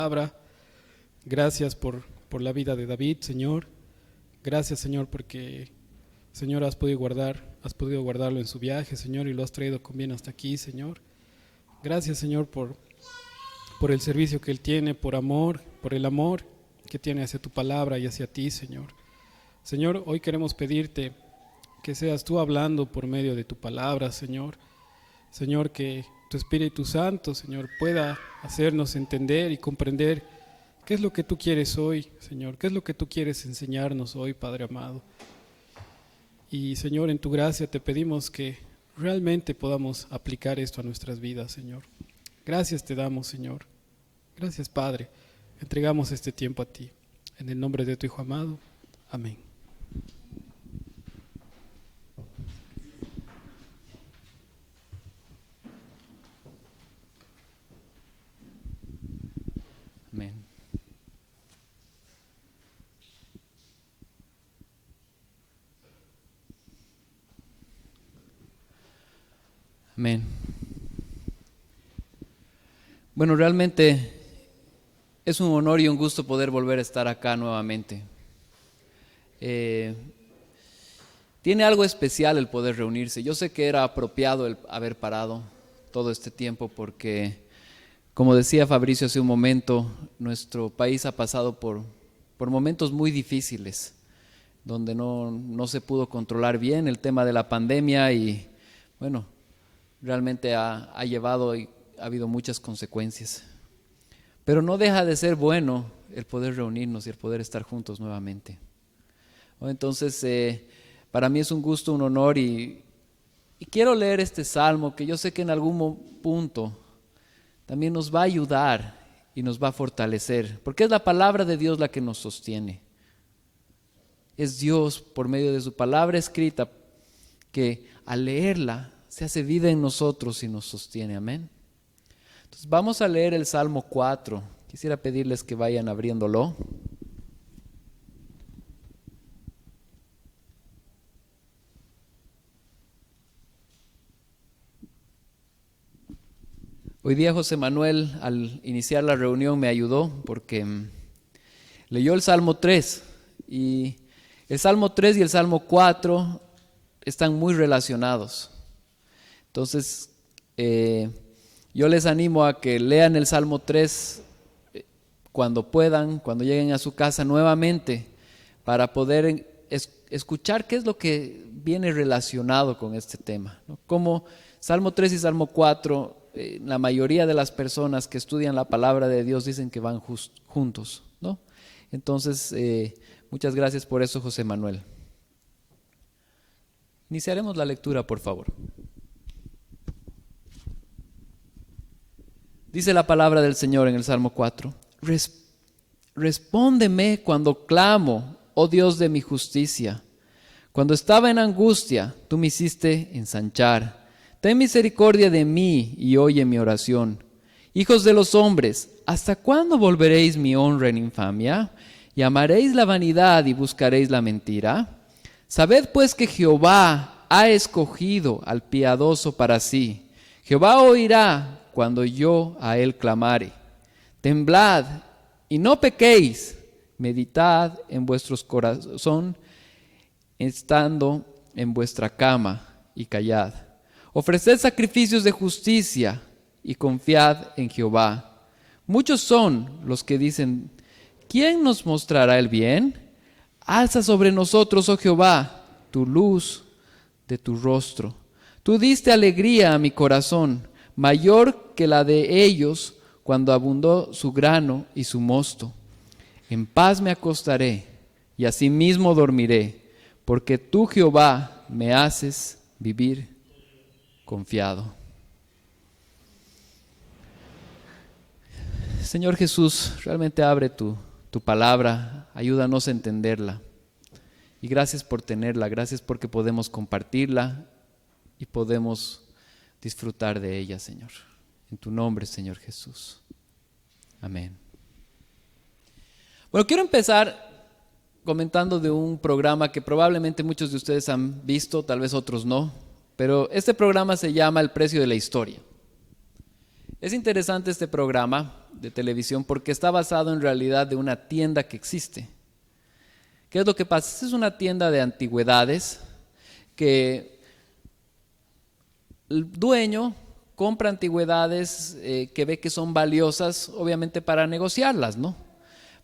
palabra. Gracias por la vida de David, Señor. Gracias, Señor, porque, Señor, has podido guardarlo en su viaje, Señor, y lo has traído con bien hasta aquí, Señor. Gracias, Señor, por el servicio que él tiene, por el amor que tiene hacia tu palabra y hacia ti, Señor. Señor, hoy queremos pedirte que seas tú hablando por medio de tu palabra, Señor. Señor, que tu Espíritu Santo, Señor, pueda hacernos entender y comprender qué es lo que tú quieres hoy, Señor, qué es lo que tú quieres enseñarnos hoy, Padre amado. Y, Señor, en tu gracia te pedimos que realmente podamos aplicar esto a nuestras vidas, Señor. Gracias te damos, Señor. Gracias, Padre. Entregamos este tiempo a ti. En el nombre de tu Hijo amado. Amén. Amén. Amén. Bueno, realmente es un honor y un gusto poder volver a estar acá nuevamente. Tiene algo especial el poder reunirse. Yo sé que era apropiado el haber parado todo este tiempo porque, como decía Fabricio hace un momento, nuestro país ha pasado por momentos muy difíciles, donde no se pudo controlar bien el tema de la pandemia y, bueno, realmente ha llevado y ha habido muchas consecuencias. Pero no deja de ser bueno el poder reunirnos y el poder estar juntos nuevamente. Entonces, para mí es un gusto, un honor y quiero leer este salmo que yo sé que en algún punto también nos va a ayudar y nos va a fortalecer, porque es la palabra de Dios la que nos sostiene. Es Dios por medio de su palabra escrita que al leerla se hace vida en nosotros y nos sostiene. Amén. Entonces vamos a leer el Salmo 4. Quisiera pedirles que vayan abriéndolo. Hoy día José Manuel, al iniciar la reunión, me ayudó porque leyó el Salmo 3 y el Salmo 3 y el Salmo 4 están muy relacionados. Entonces, yo les animo a que lean el Salmo 3 cuando puedan, cuando lleguen a su casa nuevamente, para poder escuchar qué es lo que viene relacionado con este tema, ¿no? Como Salmo 3 y Salmo 4, la mayoría de las personas que estudian la palabra de Dios dicen que van juntos, ¿no? Entonces, muchas gracias por eso, José Manuel. Iniciaremos la lectura, por favor. Dice la palabra del Señor en el Salmo 4. Respóndeme cuando clamo, oh Dios de mi justicia. Cuando estaba en angustia, tú me hiciste ensanchar. Ten misericordia de mí y oye mi oración. Hijos de los hombres, ¿hasta cuándo volveréis mi honra en infamia? ¿Y amaréis la vanidad y buscaréis la mentira? Sabed pues que Jehová ha escogido al piadoso para sí. Jehová oirá cuando yo a él clamare. Temblad y no pequéis. Meditad en vuestros corazón, estando en vuestra cama, y callad. Ofreced sacrificios de justicia y confiad en Jehová. Muchos son los que dicen: ¿quién nos mostrará el bien? Alza sobre nosotros, oh Jehová, tu luz de tu rostro. Tú diste alegría a mi corazón, mayor que la de ellos cuando abundó su grano y su mosto. En paz me acostaré y asimismo dormiré, porque tú, Jehová, me haces vivir confiado. Señor Jesús, realmente abre tu palabra, ayúdanos a entenderla. Y gracias por tenerla, gracias porque podemos compartirla y podemos disfrutar de ella, Señor. En tu nombre, Señor Jesús. Amén. Bueno, quiero empezar comentando de un programa que probablemente muchos de ustedes han visto, tal vez otros no, pero este programa se llama El Precio de la Historia. Es interesante este programa de televisión porque está basado en realidad de una tienda que existe. ¿Qué es lo que pasa? Esta es una tienda de antigüedades que el dueño compra antigüedades que ve que son valiosas, obviamente para negociarlas, ¿no?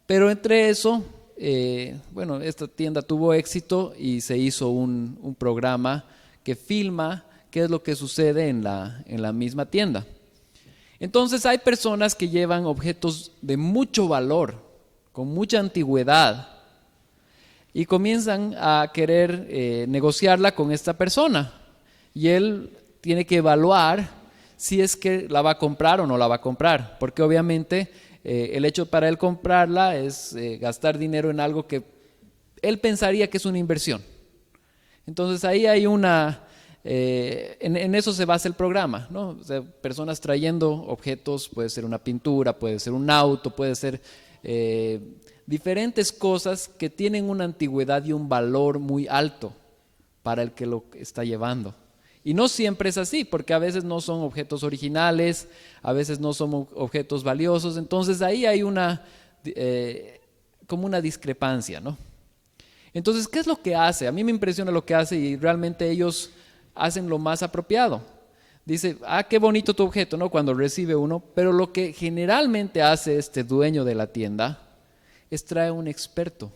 Pero entre eso, esta tienda tuvo éxito y se hizo un programa que filma qué es lo que sucede en la misma tienda. Entonces hay personas que llevan objetos de mucho valor, con mucha antigüedad, y comienzan a querer negociarla con esta persona. Y él tiene que evaluar si es que la va a comprar o no la va a comprar, porque obviamente el hecho para él comprarla es gastar dinero en algo que él pensaría que es una inversión. Entonces ahí hay en eso se basa el programa, ¿no? O sea, personas trayendo objetos, puede ser una pintura, puede ser un auto, puede ser diferentes cosas que tienen una antigüedad y un valor muy alto para el que lo está llevando. Y no siempre es así, porque a veces no son objetos originales, a veces no son objetos valiosos, entonces ahí hay como una discrepancia, ¿no? Entonces, ¿qué es lo que hace? A mí me impresiona lo que hace y realmente ellos hacen lo más apropiado. Dice, qué bonito tu objeto, ¿no? Cuando recibe uno, pero lo que generalmente hace este dueño de la tienda es traer un experto.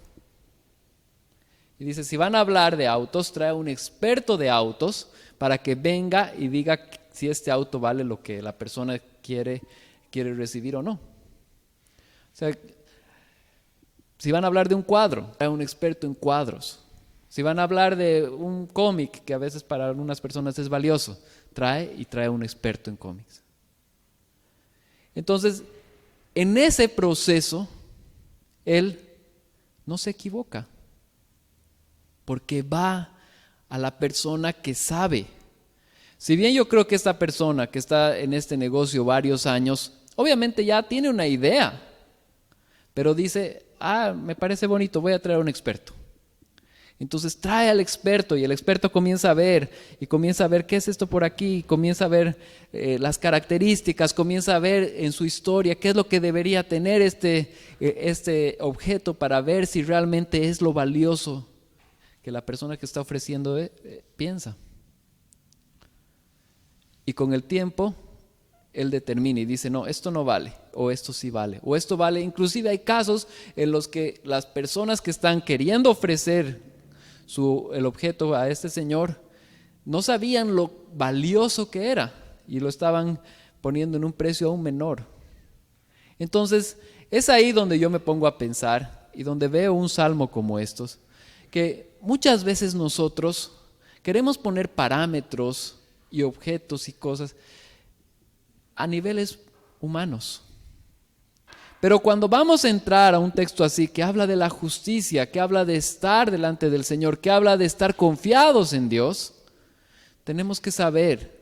Y dice, si van a hablar de autos, trae un experto de autos para que venga y diga si este auto vale lo que la persona quiere recibir o no. O sea, si van a hablar de un cuadro, trae un experto en cuadros. Si van a hablar de un cómic, que a veces para algunas personas es valioso, trae un experto en cómics. Entonces, en ese proceso, él no se equivoca, porque va a la persona que sabe. Si bien yo creo que esta persona que está en este negocio varios años, obviamente ya tiene una idea, pero dice, me parece bonito, voy a traer a un experto. Entonces trae al experto y el experto comienza a ver qué es esto por aquí, comienza a ver las características, comienza a ver en su historia qué es lo que debería tener este objeto para ver si realmente es lo valioso que la persona que está ofreciendo piensa. Y con el tiempo él determina y dice, no, esto no vale, o esto sí vale, o esto vale. Inclusive hay casos en los que las personas que están queriendo ofrecer el objeto a este señor no sabían lo valioso que era y lo estaban poniendo en un precio aún menor. Entonces es ahí donde yo me pongo a pensar y donde veo un salmo como estos, que muchas veces nosotros queremos poner parámetros y objetos y cosas a niveles humanos. Pero cuando vamos a entrar a un texto así, que habla de la justicia, que habla de estar delante del Señor, que habla de estar confiados en Dios, tenemos que saber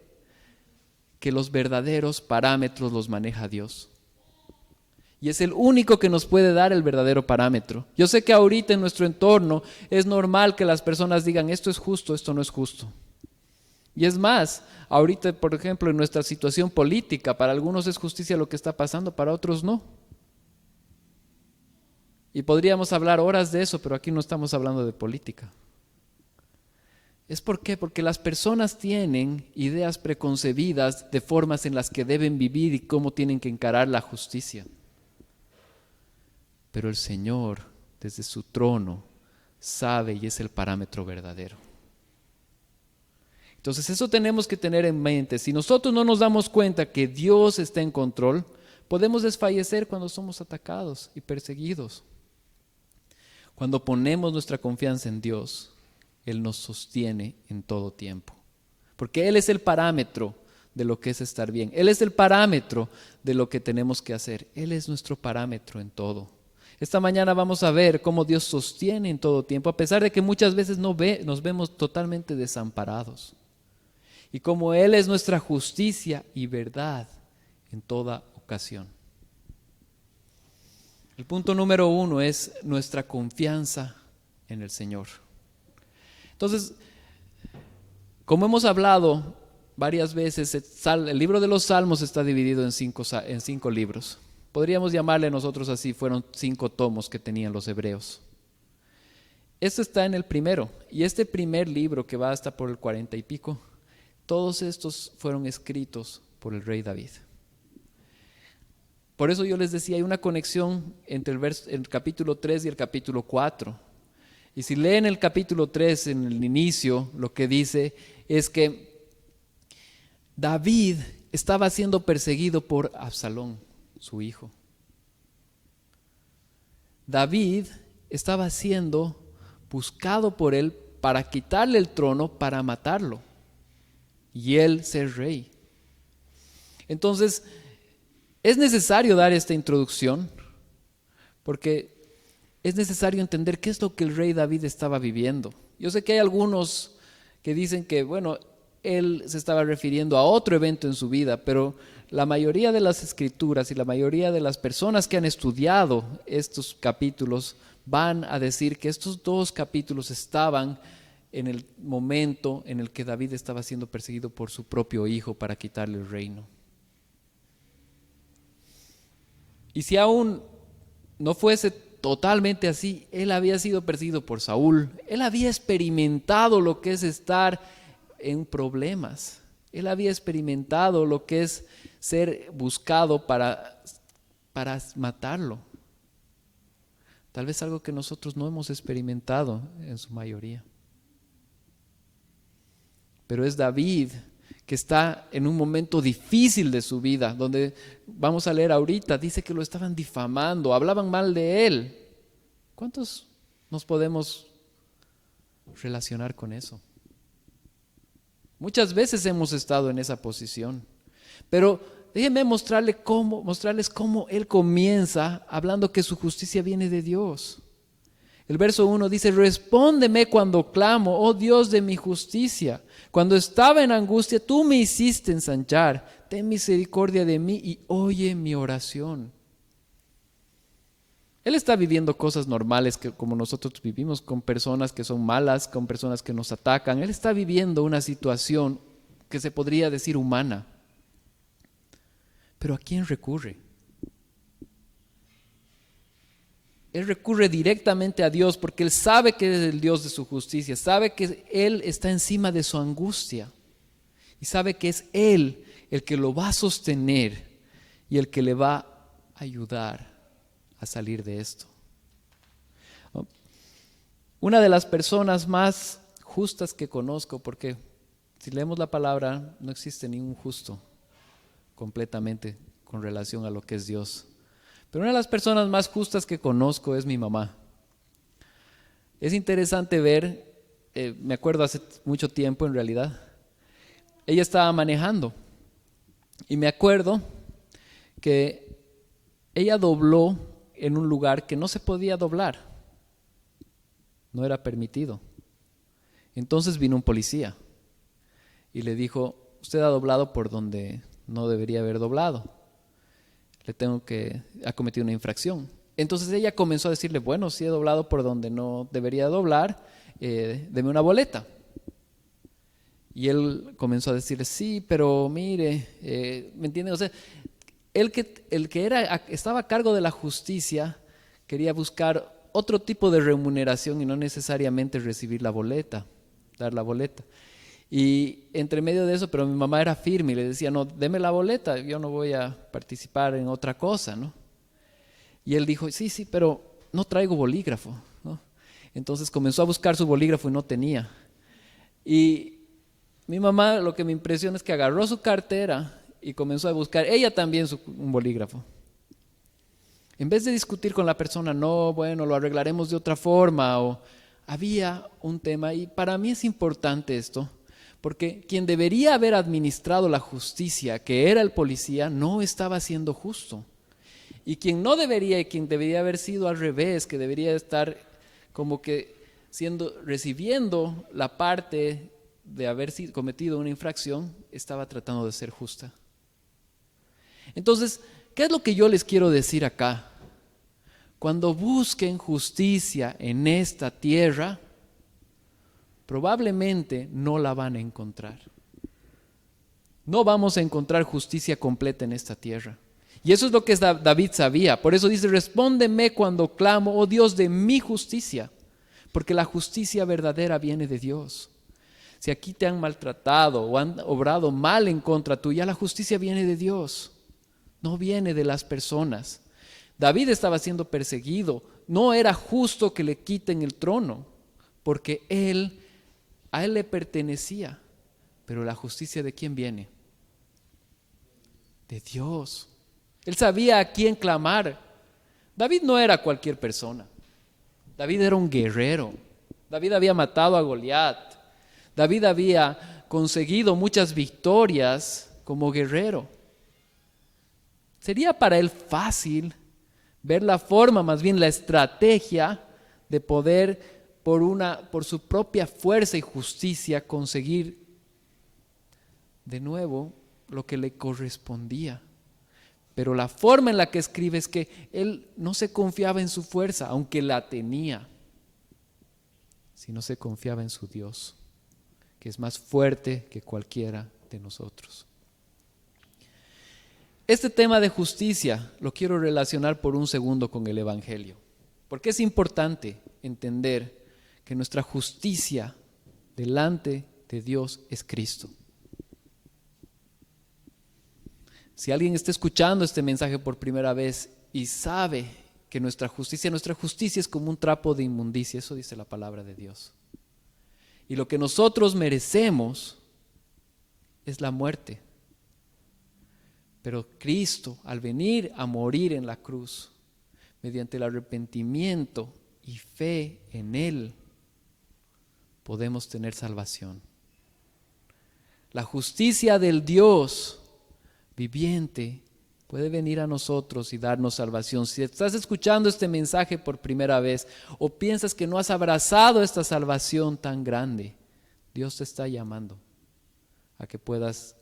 que los verdaderos parámetros los maneja Dios. Y es el único que nos puede dar el verdadero parámetro. Yo sé que ahorita en nuestro entorno es normal que las personas digan, esto es justo, esto no es justo. Y es más, ahorita, por ejemplo, en nuestra situación política, para algunos es justicia lo que está pasando, para otros no. Y podríamos hablar horas de eso, pero aquí no estamos hablando de política. ¿Es por qué? Porque las personas tienen ideas preconcebidas de formas en las que deben vivir y cómo tienen que encarar la justicia. Pero el Señor, desde su trono, sabe y es el parámetro verdadero. Entonces eso tenemos que tener en mente. Si nosotros no nos damos cuenta que Dios está en control, podemos desfallecer cuando somos atacados y perseguidos. Cuando ponemos nuestra confianza en Dios, Él nos sostiene en todo tiempo. Porque Él es el parámetro de lo que es estar bien. Él es el parámetro de lo que tenemos que hacer. Él es nuestro parámetro en todo. Esta mañana vamos a ver cómo Dios sostiene en todo tiempo, a pesar de que muchas veces nos vemos totalmente desamparados. Y cómo Él es nuestra justicia y verdad en toda ocasión. El punto número 1 es nuestra confianza en el Señor. Entonces, como hemos hablado, varias veces, el libro de los Salmos está dividido en cinco libros. Podríamos llamarle nosotros así, fueron 5 tomos que tenían los hebreos. Esto está en el primero, y este primer libro que va hasta por el 40 y pico, todos estos fueron escritos por el rey David. Por eso yo les decía, hay una conexión entre el capítulo 3 y el capítulo 4. Y si leen el capítulo 3 en el inicio, lo que dice es que David estaba siendo perseguido por Absalón, su hijo. David estaba siendo buscado por él para quitarle el trono, para matarlo y él ser rey. Entonces, es necesario dar esta introducción porque es necesario entender qué es lo que el rey David estaba viviendo. Yo sé que hay algunos que dicen que, bueno, él se estaba refiriendo a otro evento en su vida, pero la mayoría de las escrituras y la mayoría de las personas que han estudiado estos capítulos van a decir que estos 2 capítulos estaban en el momento en el que David estaba siendo perseguido por su propio hijo para quitarle el reino. Y si aún no fuese totalmente así, él había sido perseguido por Saúl, él había experimentado lo que es estar en problemas, él había experimentado lo que es ser buscado para matarlo. Tal vez algo que nosotros no hemos experimentado en su mayoría. Pero es David que está en un momento difícil de su vida, donde vamos a leer ahorita, dice que lo estaban difamando, hablaban mal de él. ¿Cuántos nos podemos relacionar con eso? Muchas veces hemos estado en esa posición, pero déjenme mostrarles cómo él comienza hablando que su justicia viene de Dios. El verso 1 dice: respóndeme cuando clamo, oh Dios de mi justicia. Cuando estaba en angustia, tú me hiciste ensanchar. Ten misericordia de mí y oye mi oración. Él está viviendo cosas normales que como nosotros vivimos, con personas que son malas, con personas que nos atacan. Él está viviendo una situación que se podría decir humana. Pero ¿a quién recurre? Él recurre directamente a Dios porque él sabe que es el Dios de su justicia, sabe que Él está encima de su angustia y sabe que es Él el que lo va a sostener y el que le va a ayudar a salir de esto. Una de las personas más justas que conozco, porque si leemos la palabra no existe ningún justo completamente con relación a lo que es Dios. Pero una de las personas más justas que conozco es mi mamá. Es interesante ver, me acuerdo hace mucho tiempo en realidad, ella estaba manejando y me acuerdo que ella dobló en un lugar que no se podía doblar, no era permitido. Entonces vino un policía y le dijo: usted ha doblado por donde no debería haber doblado. Ha cometido una infracción. Entonces ella comenzó a decirle: bueno, si he doblado por donde no debería doblar, deme una boleta. Y él comenzó a decirle: sí, pero mire, ¿me entiende? O sea, el que estaba a cargo de la justicia quería buscar otro tipo de remuneración y no necesariamente recibir la boleta, dar la boleta. Y entre medio de eso, pero mi mamá era firme y le decía: no, deme la boleta, yo no voy a participar en otra cosa, ¿no? Y él dijo: sí, pero no traigo bolígrafo, ¿no? Entonces comenzó a buscar su bolígrafo y no tenía. Y mi mamá, lo que me impresiona es que agarró su cartera y comenzó a buscar ella también un bolígrafo. En vez de discutir con la persona, no, bueno, lo arreglaremos de otra forma, o había un tema, y para mí es importante esto, porque quien debería haber administrado la justicia, que era el policía, no estaba siendo justo. Y quien debería haber sido al revés, que debería estar como que recibiendo la parte de haber cometido una infracción, estaba tratando de ser justa. Entonces, ¿qué es lo que yo les quiero decir acá? Cuando busquen justicia en esta tierra, probablemente no la van a encontrar. no vamos a encontrar justicia completa en esta tierra. Y eso es lo que David sabía. Por eso dice, respóndeme cuando clamo, oh Dios de mi justicia, porque la justicia verdadera viene de Dios. Si aquí te han maltratado o han obrado mal en contra tuya, la justicia viene de Dios, no viene de las personas. David estaba siendo perseguido, no era justo que le quiten el trono, porque a él le pertenecía. Pero la justicia, ¿de quién viene? De Dios. Él sabía a quién clamar. David no era cualquier persona. David era un guerrero. David había matado a Goliat. David había conseguido muchas victorias como guerrero. Sería para él fácil ver la forma, más bien la estrategia de poder por su propia fuerza y justicia conseguir de nuevo lo que le correspondía. Pero la forma en la que escribe es que él no se confiaba en su fuerza, aunque la tenía, sino se confiaba en su Dios, que es más fuerte que cualquiera de nosotros. Este tema de justicia lo quiero relacionar por un segundo con el Evangelio, porque es importante entender que nuestra justicia delante de Dios es Cristo. Si alguien está escuchando este mensaje por primera vez y sabe que nuestra justicia es como un trapo de inmundicia, eso dice la palabra de Dios. Y lo que nosotros merecemos es la muerte. Pero Cristo, al venir a morir en la cruz, mediante el arrepentimiento y fe en Él, podemos tener salvación. La justicia del Dios viviente puede venir a nosotros y darnos salvación. Si estás escuchando este mensaje por primera vez o piensas que no has abrazado esta salvación tan grande, Dios te está llamando a que puedas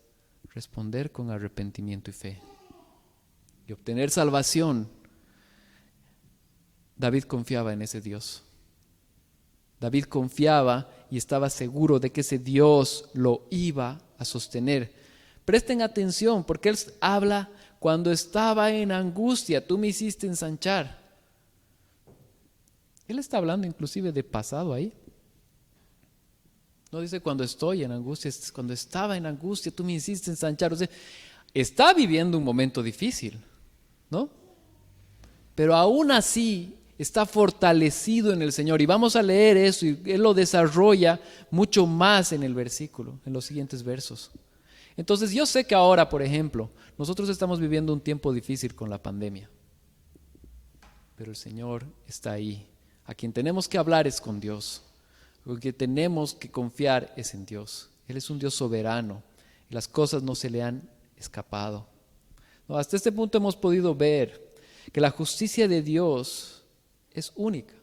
responder con arrepentimiento y fe y obtener salvación. David confiaba en ese Dios. David confiaba y estaba seguro de que ese Dios lo iba a sostener. Presten atención, porque él habla cuando estaba en angustia, tú me hiciste ensanchar. Él está hablando inclusive de pasado ahí. No dice cuando estoy en angustia, es cuando estaba en angustia, tú me hiciste ensanchar. O sea, está viviendo un momento difícil, ¿no? Pero aún así está fortalecido en el Señor. Y vamos a leer eso y Él lo desarrolla mucho más en el versículo, en los siguientes versos. Entonces yo sé que ahora, por ejemplo, nosotros estamos viviendo un tiempo difícil con la pandemia. Pero el Señor está ahí. A quien tenemos que hablar es con Dios. Lo que tenemos que confiar es en Dios. Él es un Dios soberano y las cosas no se le han escapado. No, hasta este punto hemos podido ver que la justicia de Dios es única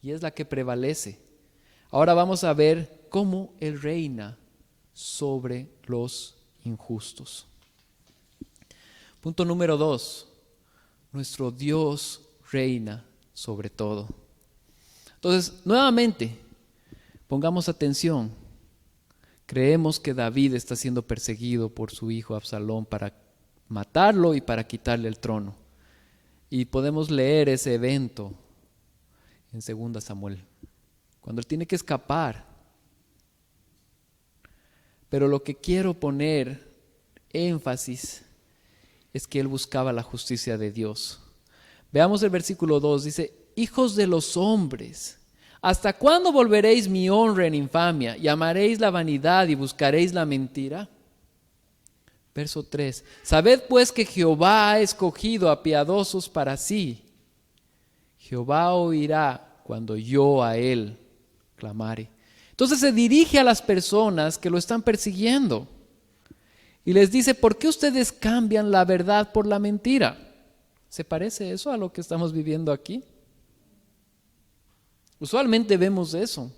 y es la que prevalece. Ahora vamos a ver cómo Él reina sobre los injustos. Punto número 2. Nuestro Dios reina sobre todo. Entonces, nuevamente, pongamos atención. Creemos que David está siendo perseguido por su hijo Absalón para matarlo y para quitarle el trono. Y podemos leer ese evento en 2 Samuel, cuando él tiene que escapar. Pero lo que quiero poner énfasis es que él buscaba la justicia de Dios. Veamos el versículo 2, dice: hijos de los hombres, ¿hasta cuándo volveréis mi honra en infamia y amaréis la vanidad y buscaréis la mentira? Verso 3, sabed pues que Jehová ha escogido a piadosos para sí. Jehová oirá cuando yo a él clamare. Entonces se dirige a las personas que lo están persiguiendo y les dice: ¿por qué ustedes cambian la verdad por la mentira? ¿Se parece eso a lo que estamos viviendo aquí? Usualmente vemos eso.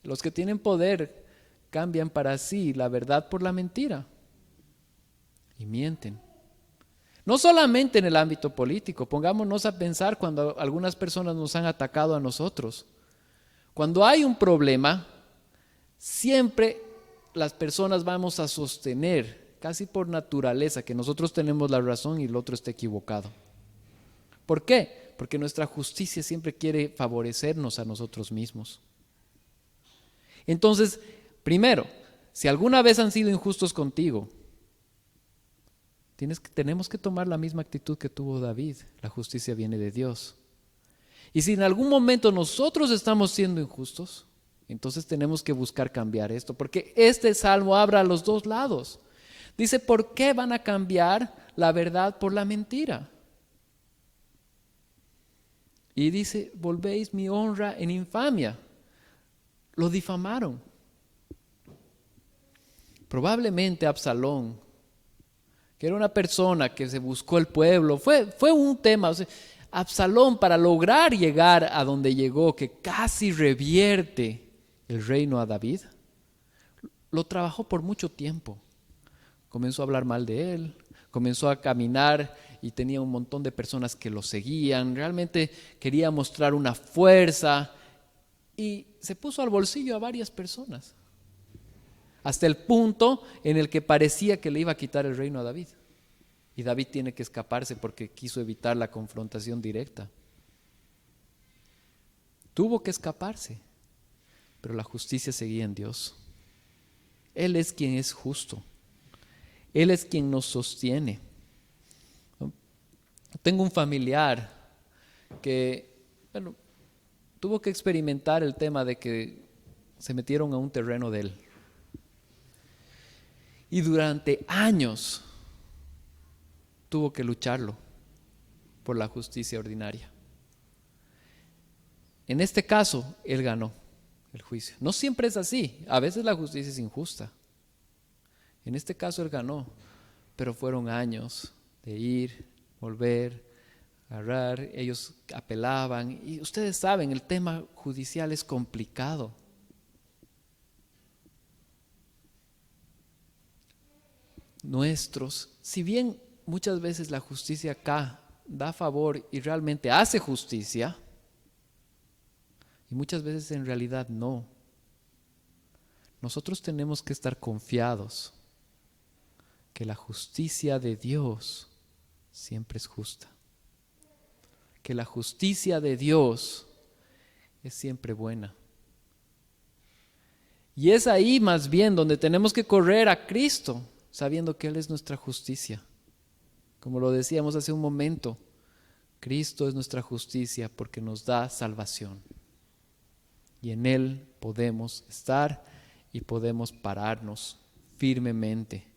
Los que tienen poder cambian para sí la verdad por la mentira y mienten. No solamente en el ámbito político, pongámonos a pensar cuando algunas personas nos han atacado a nosotros. Cuando hay un problema, siempre las personas vamos a sostener, casi por naturaleza, que nosotros tenemos la razón y el otro está equivocado. ¿Por qué? Porque nuestra justicia siempre quiere favorecernos a nosotros mismos. Entonces, primero, si alguna vez han sido injustos contigo, tenemos que tomar la misma actitud que tuvo David. La justicia viene de Dios. Y si en algún momento nosotros estamos siendo injustos, entonces tenemos que buscar cambiar esto, porque este salmo habla a los dos lados. Dice, ¿por qué van a cambiar la verdad por la mentira? Y dice, volvéis mi honra en infamia. Lo difamaron. Probablemente Absalón, que era una persona que se buscó el pueblo, fue un tema. O sea, Absalón, para lograr llegar a donde llegó, que casi revierte el reino a David, lo trabajó por mucho tiempo. Comenzó a hablar mal de él, comenzó a caminar y tenía un montón de personas que lo seguían. Realmente quería mostrar una fuerza y se puso al bolsillo a varias personas, hasta el punto en el que parecía que le iba a quitar el reino a David. Y David tiene que escaparse porque quiso evitar la confrontación directa. Tuvo que escaparse, pero la justicia seguía en Dios. Él es quien es justo. Él es quien nos sostiene. Tengo un familiar que, tuvo que experimentar el tema de que se metieron a un terreno de él. Y durante años tuvo que lucharlo por la justicia ordinaria. En este caso, él ganó el juicio. No siempre es así. A veces la justicia es injusta. En este caso él ganó, pero fueron años de ir, volver, agarrar. Ellos apelaban. Y ustedes saben, el tema judicial es complicado. Si bien muchas veces la justicia acá da favor y realmente hace justicia, y muchas veces en realidad no, nosotros tenemos que estar confiados que la justicia de Dios siempre es justa, que la justicia de Dios es siempre buena. Y es ahí más bien donde tenemos que correr a Cristo, sabiendo que Él es nuestra justicia. Como lo decíamos hace un momento, Cristo es nuestra justicia porque nos da salvación. Y en Él podemos estar y podemos pararnos firmemente.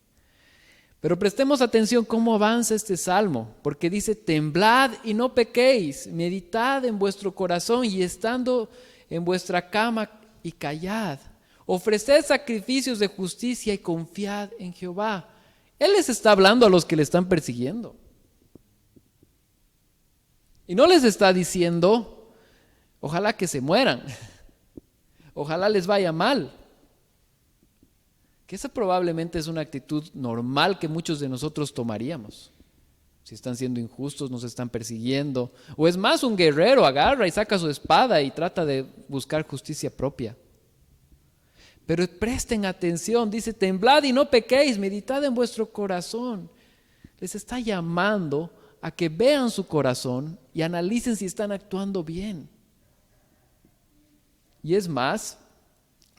Pero prestemos atención cómo avanza este salmo, porque dice, temblad y no pequéis, meditad en vuestro corazón y estando en vuestra cama y callad. Ofreced sacrificios de justicia y confiad en Jehová. Él les está hablando a los que le están persiguiendo. Y no les está diciendo, ojalá que se mueran, ojalá les vaya mal. Que esa probablemente es una actitud normal que muchos de nosotros tomaríamos. Si están siendo injustos, nos están persiguiendo. O es más, un guerrero agarra y saca su espada y trata de buscar justicia propia. Pero presten atención, dice, temblad y no pequéis, meditad en vuestro corazón. Les está llamando a que vean su corazón y analicen si están actuando bien. Y es más,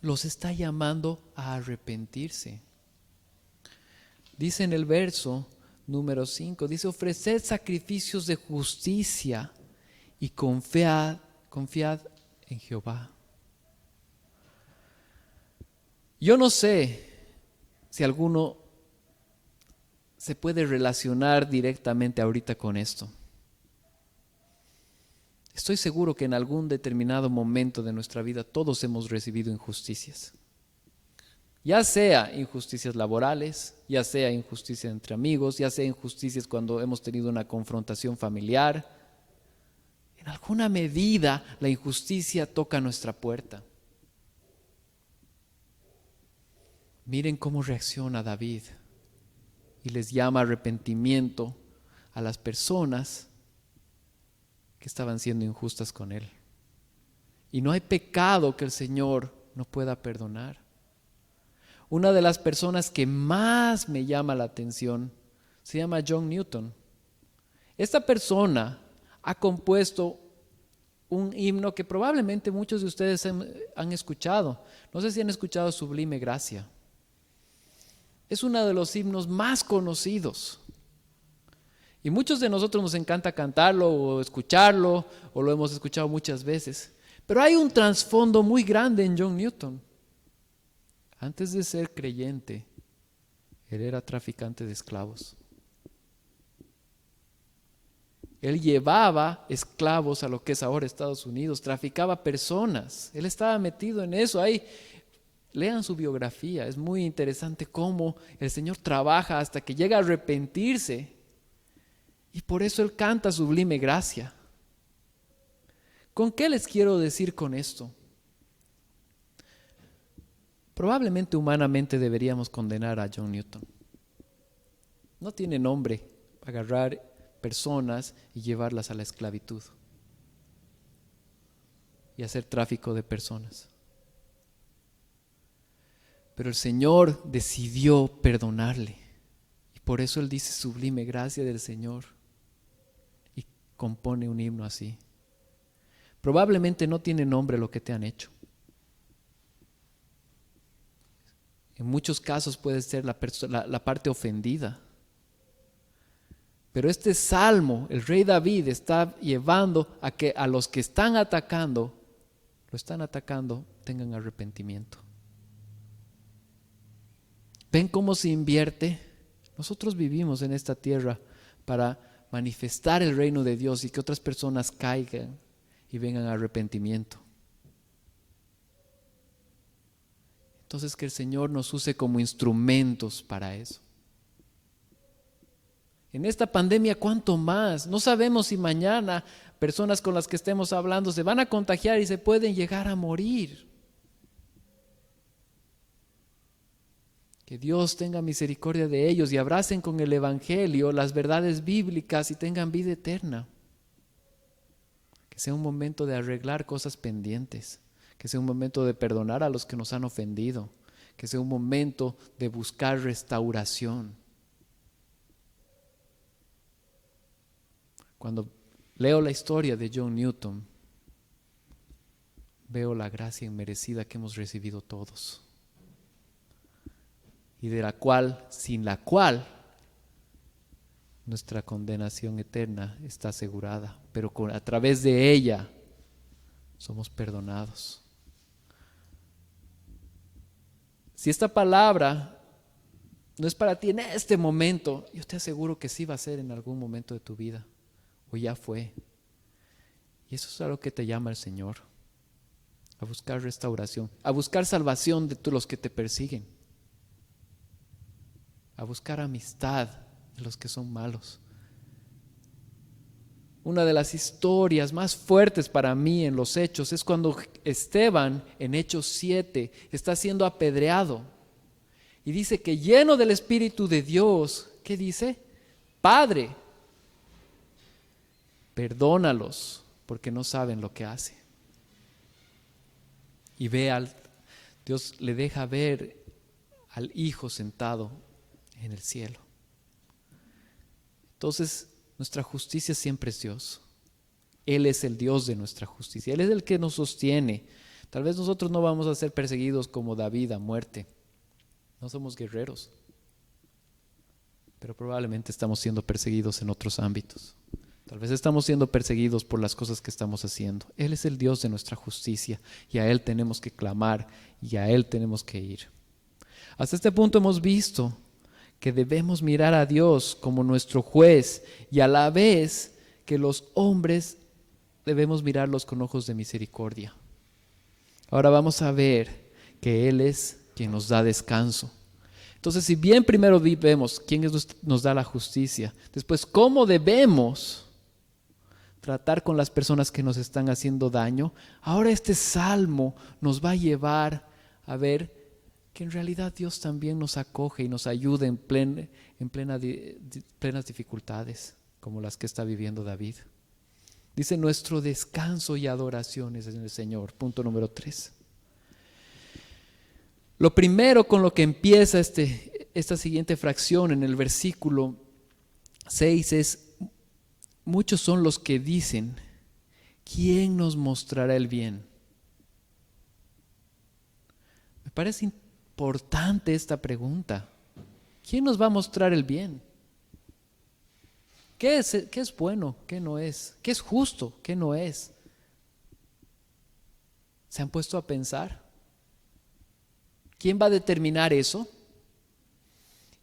los está llamando a arrepentirse. Dice en el verso número 5, dice, ofreced sacrificios de justicia y confiad en Jehová. Yo no sé si alguno se puede relacionar directamente ahorita con esto. Estoy seguro que en algún determinado momento de nuestra vida todos hemos recibido injusticias. Ya sea injusticias laborales, ya sea injusticias entre amigos, ya sea injusticias cuando hemos tenido una confrontación familiar. En alguna medida la injusticia toca nuestra puerta. Miren cómo reacciona David y les llama arrepentimiento a las personas que estaban siendo injustas con él. Y no hay pecado que el Señor no pueda perdonar. Una de las personas que más me llama la atención se llama John Newton. Esta persona ha compuesto un himno que probablemente muchos de ustedes han escuchado. No sé si han escuchado Sublime Gracia. Es uno de los himnos más conocidos. Y muchos de nosotros nos encanta cantarlo o escucharlo, o lo hemos escuchado muchas veces. Pero hay un trasfondo muy grande en John Newton. Antes de ser creyente, él era traficante de esclavos. Él llevaba esclavos a lo que es ahora Estados Unidos, traficaba personas. Él estaba metido en eso. Ahí, lean su biografía, es muy interesante cómo el Señor trabaja hasta que llega a arrepentirse. Y por eso Él canta Sublime Gracia. ¿Con qué les quiero decir con esto? Probablemente humanamente deberíamos condenar a John Newton. No tiene nombre agarrar personas y llevarlas a la esclavitud y hacer tráfico de personas. Pero el Señor decidió perdonarle y por eso Él dice Sublime Gracia del Señor y compone un himno así. Probablemente no tiene nombre lo que te han hecho. En muchos casos puede ser la parte ofendida. Pero este salmo, el rey David está llevando a que a los que están atacando, tengan arrepentimiento. ¿Ven cómo se invierte? Nosotros vivimos en esta tierra para manifestar el reino de Dios y que otras personas caigan y vengan a arrepentimiento. Entonces que el Señor nos use como instrumentos para eso. En esta pandemia, ¿cuánto más? No sabemos si mañana personas con las que estemos hablando se van a contagiar y se pueden llegar a morir. Que Dios tenga misericordia de ellos y abracen con el Evangelio las verdades bíblicas y tengan vida eterna. Que sea un momento de arreglar cosas pendientes. Que sea un momento de perdonar a los que nos han ofendido. Que sea un momento de buscar restauración. Cuando leo la historia de John Newton, veo la gracia inmerecida que hemos recibido todos. Y de la cual, sin la cual, nuestra condenación eterna está asegurada. Pero a través de ella somos perdonados. Si esta palabra no es para ti en este momento, yo te aseguro que sí va a ser en algún momento de tu vida, o ya fue. Y eso es a lo que te llama el Señor, a buscar restauración, a buscar salvación de los que te persiguen, a buscar amistad de los que son malos. Una de las historias más fuertes para mí en los Hechos es cuando Esteban, en Hechos 7, está siendo apedreado. Y dice que lleno del Espíritu de Dios, ¿qué dice? Padre, perdónalos porque no saben lo que hacen. Y Dios le deja ver al Hijo sentado en el cielo. Entonces, nuestra justicia siempre es Dios. Él es el Dios de nuestra justicia. Él es el que nos sostiene. Tal vez nosotros no vamos a ser perseguidos como David a muerte. No somos guerreros. Pero probablemente estamos siendo perseguidos en otros ámbitos. Tal vez estamos siendo perseguidos por las cosas que estamos haciendo. Él es el Dios de nuestra justicia y a Él tenemos que clamar y a Él tenemos que ir. Hasta este punto hemos visto que debemos mirar a Dios como nuestro juez y a la vez que los hombres debemos mirarlos con ojos de misericordia. Ahora vamos a ver que Él es quien nos da descanso. Entonces, si bien primero vemos quién nos da la justicia, después cómo debemos tratar con las personas que nos están haciendo daño, ahora este salmo nos va a llevar a ver que en realidad Dios también nos acoge y nos ayuda en plenas dificultades como las que está viviendo David. Dice, nuestro descanso y adoración es en el Señor. Punto número 3. Lo primero con lo que empieza esta siguiente fracción en el versículo 6 es: muchos son los que dicen, ¿quién nos mostrará el bien? Me parece importante esta pregunta. ¿Quién nos va a mostrar el bien? ¿Qué es bueno? ¿Qué no es? ¿Qué es justo? ¿Qué no es? ¿Se han puesto a pensar? ¿Quién va a determinar eso?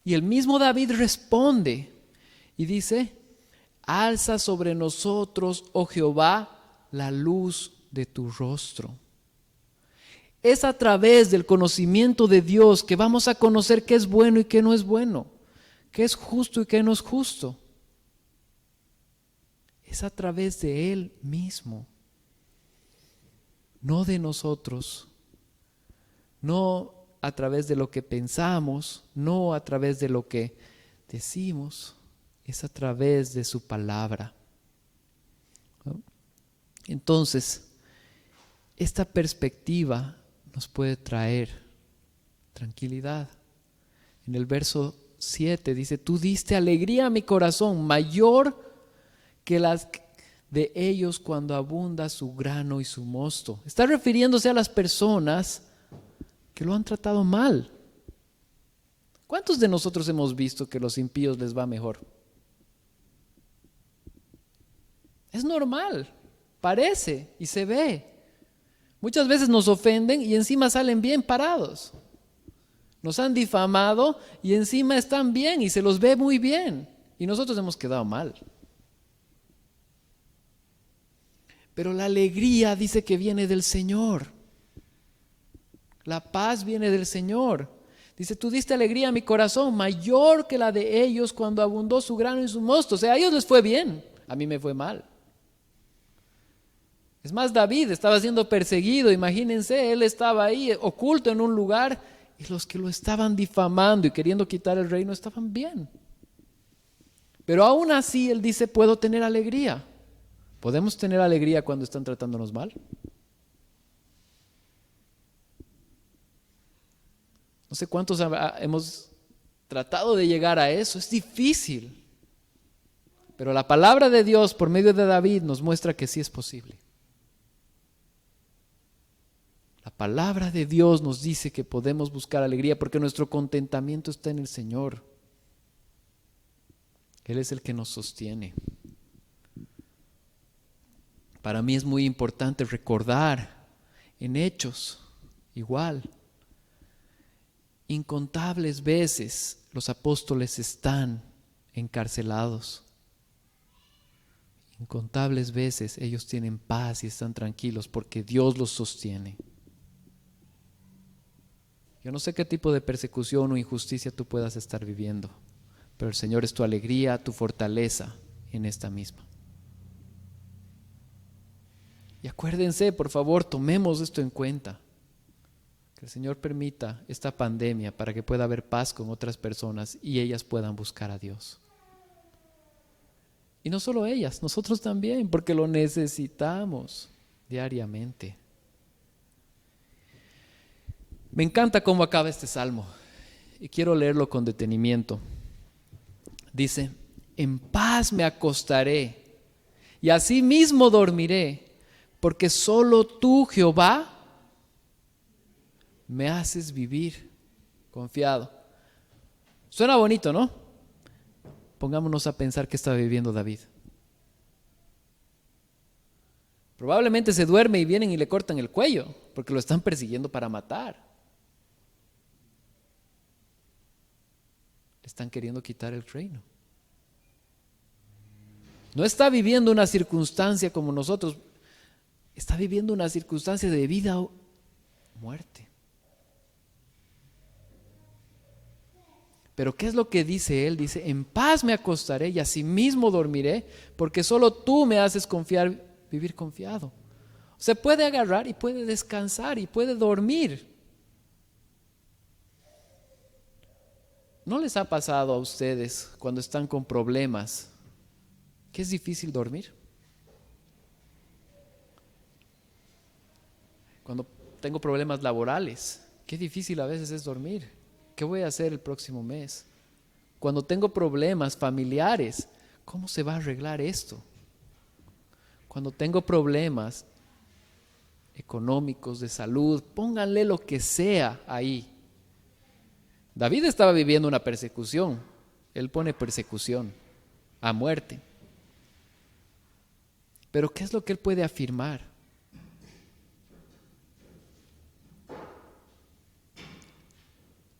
Y el mismo David responde y dice: alza sobre nosotros, oh Jehová, la luz de tu rostro. Es a través del conocimiento de Dios que vamos a conocer qué es bueno y qué no es bueno, qué es justo y qué no es justo. Es a través de Él mismo, no de nosotros, no a través de lo que pensamos, no a través de lo que decimos, es a través de su palabra. ¿No? Entonces, esta perspectiva nos puede traer tranquilidad. En el verso 7 dice: tú diste alegría a mi corazón, mayor que las de ellos cuando abunda su grano y su mosto. Está refiriéndose a las personas que lo han tratado mal. ¿Cuántos de nosotros hemos visto que a los impíos les va mejor? Es normal, parece y se ve. Muchas veces nos ofenden y encima salen bien parados. Nos han difamado y encima están bien y se los ve muy bien. Y nosotros hemos quedado mal. Pero la alegría dice que viene del Señor. La paz viene del Señor. Dice: tú diste alegría a mi corazón, mayor que la de ellos cuando abundó su grano y su mosto. O sea, a ellos les fue bien, a mí me fue mal. Es más, David estaba siendo perseguido, imagínense, él estaba ahí oculto en un lugar y los que lo estaban difamando y queriendo quitar el reino estaban bien. Pero aún así él dice: puedo tener alegría. ¿Podemos tener alegría cuando están tratándonos mal? No sé cuántos hemos tratado de llegar a eso, es difícil. Pero la palabra de Dios por medio de David nos muestra que sí es posible. La palabra de Dios nos dice que podemos buscar alegría porque nuestro contentamiento está en el Señor. Él es el que nos sostiene. Para mí es muy importante recordar en Hechos, igual, incontables veces los apóstoles están encarcelados. Incontables veces ellos tienen paz y están tranquilos porque Dios los sostiene. Yo no sé qué tipo de persecución o injusticia tú puedas estar viviendo, pero el Señor es tu alegría, tu fortaleza en esta misma. Y acuérdense, por favor, tomemos esto en cuenta. Que el Señor permita esta pandemia para que pueda haber paz con otras personas y ellas puedan buscar a Dios. Y no solo ellas, nosotros también, porque lo necesitamos diariamente. Me encanta cómo acaba este salmo y quiero leerlo con detenimiento. Dice: en paz me acostaré y asimismo dormiré, porque solo tú, Jehová, me haces vivir confiado. Suena bonito, ¿no? Pongámonos a pensar qué estaba viviendo David. Probablemente se duerme y vienen y le cortan el cuello, porque lo están persiguiendo para matar. Le están queriendo quitar el reino. No está viviendo una circunstancia como nosotros. Está viviendo una circunstancia de vida o muerte. Pero ¿qué es lo que dice él? Dice: en paz me acostaré y asimismo dormiré, porque solo tú me haces vivir confiado. Se puede agarrar y puede descansar y puede dormir. ¿No les ha pasado a ustedes cuando están con problemas que es difícil dormir? Cuando tengo problemas laborales, Qué difícil a veces es dormir. ¿Qué voy a hacer el próximo mes? Cuando tengo problemas familiares, ¿cómo se va a arreglar esto? Cuando tengo problemas económicos, de salud, pónganle lo que sea ahí. David estaba viviendo una persecución. Él pone persecución a muerte. Pero ¿qué es lo que él puede afirmar?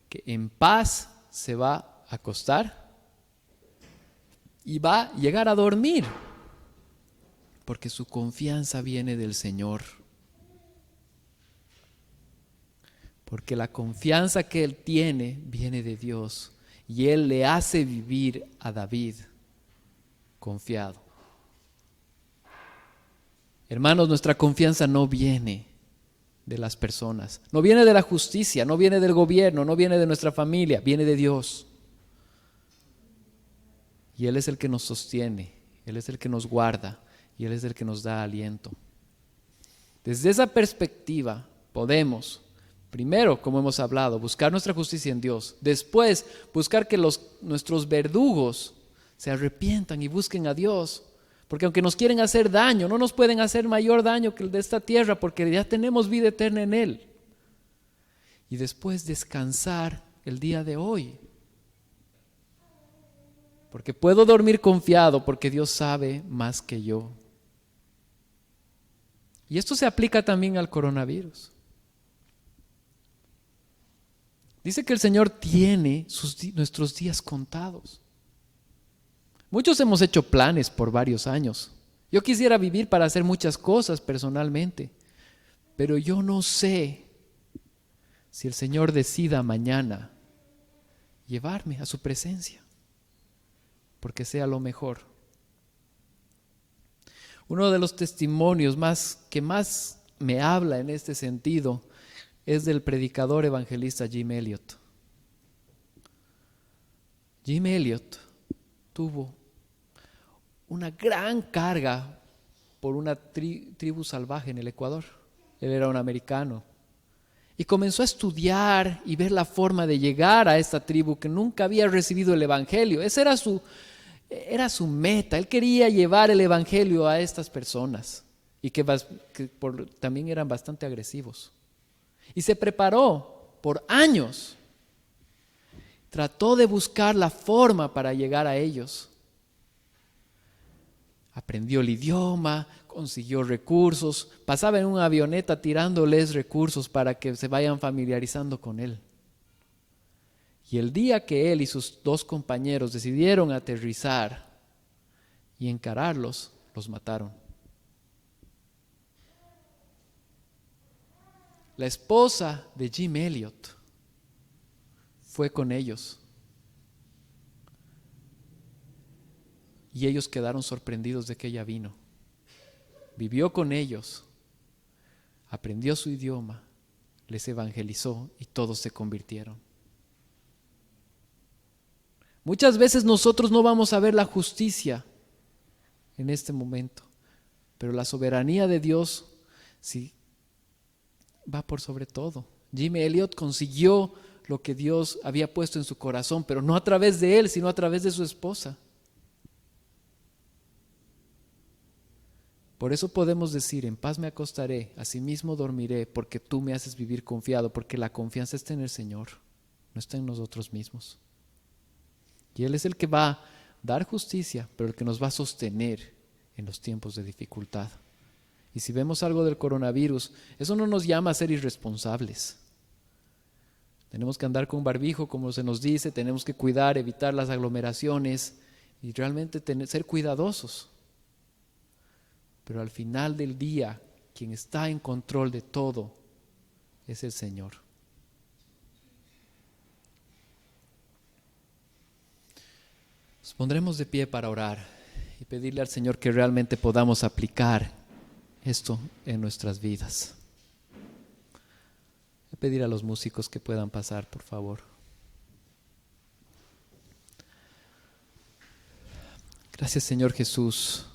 Que en paz se va a acostar y va a llegar a dormir, porque su confianza viene del Señor. Porque la confianza que él tiene viene de Dios y él le hace vivir a David confiado. Hermanos, nuestra confianza no viene de las personas, no viene de la justicia, no viene del gobierno, no viene de nuestra familia, viene de Dios. Y Él es el que nos sostiene, Él es el que nos guarda y Él es el que nos da aliento. Desde esa perspectiva podemos, primero, como hemos hablado, buscar nuestra justicia en Dios. Después, buscar que nuestros verdugos se arrepientan y busquen a Dios. Porque aunque nos quieren hacer daño, no nos pueden hacer mayor daño que el de esta tierra, porque ya tenemos vida eterna en Él. Y después descansar el día de hoy. Porque puedo dormir confiado porque Dios sabe más que yo. Y esto se aplica también al coronavirus. Dice que el Señor tiene nuestros días contados. Muchos hemos hecho planes por varios años. Yo quisiera vivir para hacer muchas cosas personalmente, pero yo no sé si el Señor decida mañana llevarme a su presencia, porque sea lo mejor. Uno de los testimonios que más me habla en este sentido es del predicador evangelista Jim Elliot. Jim Elliot tuvo una gran carga por una tribu salvaje en el Ecuador. Él era un americano y comenzó a estudiar y ver la forma de llegar a esta tribu que nunca había recibido el evangelio. Esa era su meta. Él quería llevar el evangelio a estas personas y que también eran bastante agresivos. Y se preparó por años. Trató de buscar la forma para llegar a ellos. Aprendió el idioma, consiguió recursos, pasaba en una avioneta tirándoles recursos para que se vayan familiarizando con él. Y el día que él y sus dos compañeros decidieron aterrizar y encararlos, los mataron. La esposa de Jim Elliot fue con ellos. Y ellos quedaron sorprendidos de que ella vino. Vivió con ellos, aprendió su idioma, les evangelizó y todos se convirtieron. Muchas veces nosotros no vamos a ver la justicia en este momento, pero la soberanía de Dios sí va por sobre todo. Jim Elliot consiguió lo que Dios había puesto en su corazón, pero no a través de él, sino a través de su esposa. Por eso podemos decir, en paz me acostaré, asimismo dormiré, porque tú me haces vivir confiado, porque la confianza está en el Señor, no está en nosotros mismos. Y Él es el que va a dar justicia, pero el que nos va a sostener en los tiempos de dificultad. Y si vemos algo del coronavirus, eso no nos llama a ser irresponsables. Tenemos que andar con barbijo, como se nos dice, tenemos que cuidar, evitar las aglomeraciones y realmente ser cuidadosos. Pero al final del día, quien está en control de todo es el Señor. Nos pondremos de pie para orar y pedirle al Señor que realmente podamos aplicar esto en nuestras vidas. Voy a pedir a los músicos que puedan pasar, por favor. Gracias, Señor Jesús,